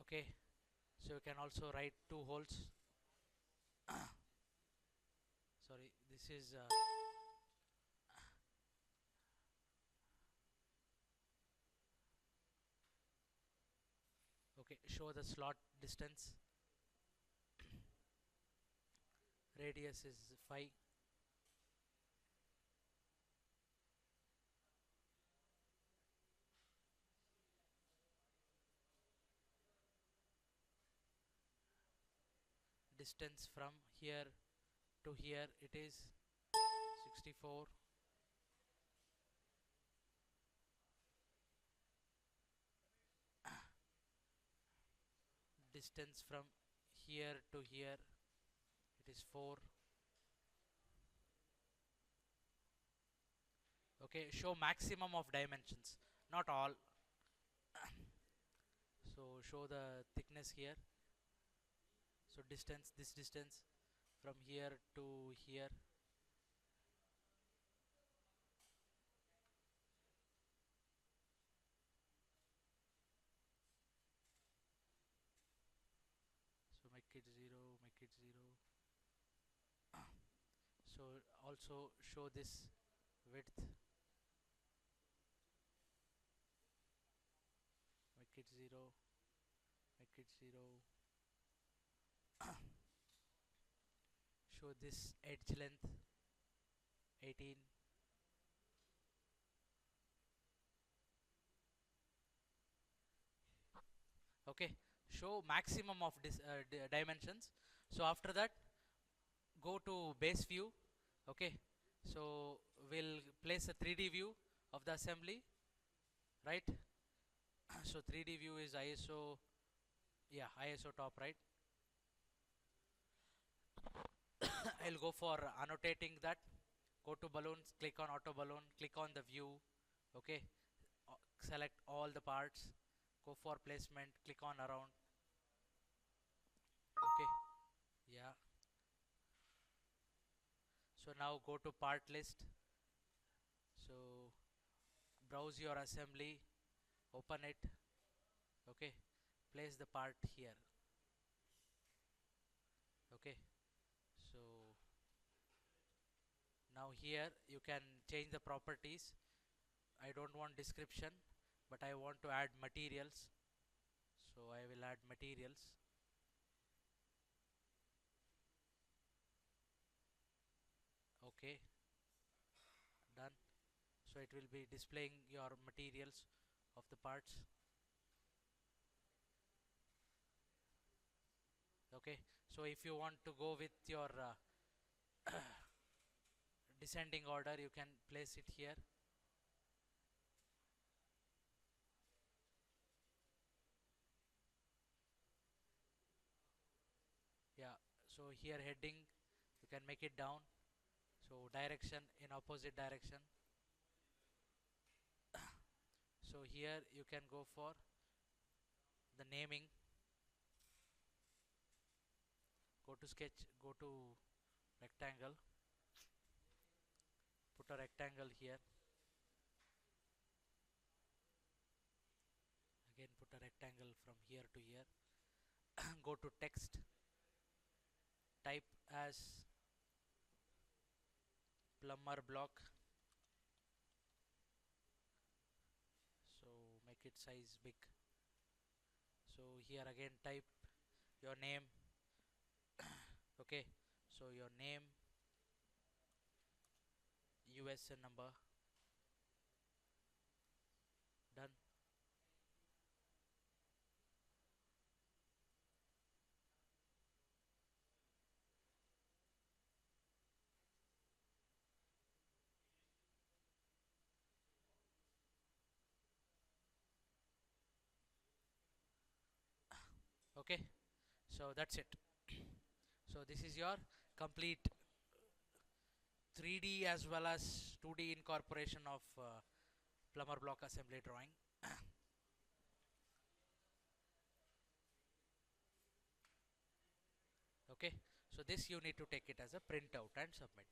Okay, so you can also write 2 holes. Sorry, this is okay, show the slot distance. Radius is 5. Distance from here to here it is 64. Distance from here to here it is 4. Okay, show maximum of dimensions, not all. So show the thickness here. So distance, this distance from here to here. So make it 0, make it 0. So also show this width, make it 0, make it 0. Show this edge length 18. Okay, show maximum of this dimensions. So after that, go to base view. Okay, so we'll place a 3D view of the assembly, right? So 3D view is ISO, yeah, ISO top, right? I'll go for annotating that. Go to balloons, click on auto balloon, click on the view. Okay, select all the parts, go for placement, click on around. Okay, yeah. So now go to part list. So browse your assembly, open it. Okay, place the part here. Okay, so now here you can change the properties. I don't want description, but I want to add materials, so I will add materials. Okay, done. So it will be displaying your materials of the parts. Okay, so if you want to go with your descending order, you can place it here. Yeah, so here heading you can make it down, so direction in opposite direction. So here you can go for the naming. Go to sketch, go to rectangle, put a rectangle here. Again put a rectangle from here to here. Go to text, type as plumber block. So make it size big. So here again type your name. Okay, so your name, USN number, done. Okay, so that's it. So this is your complete 3D as well as 2D incorporation of plumber block assembly drawing. Okay, so this you need to take it as a printout and submit.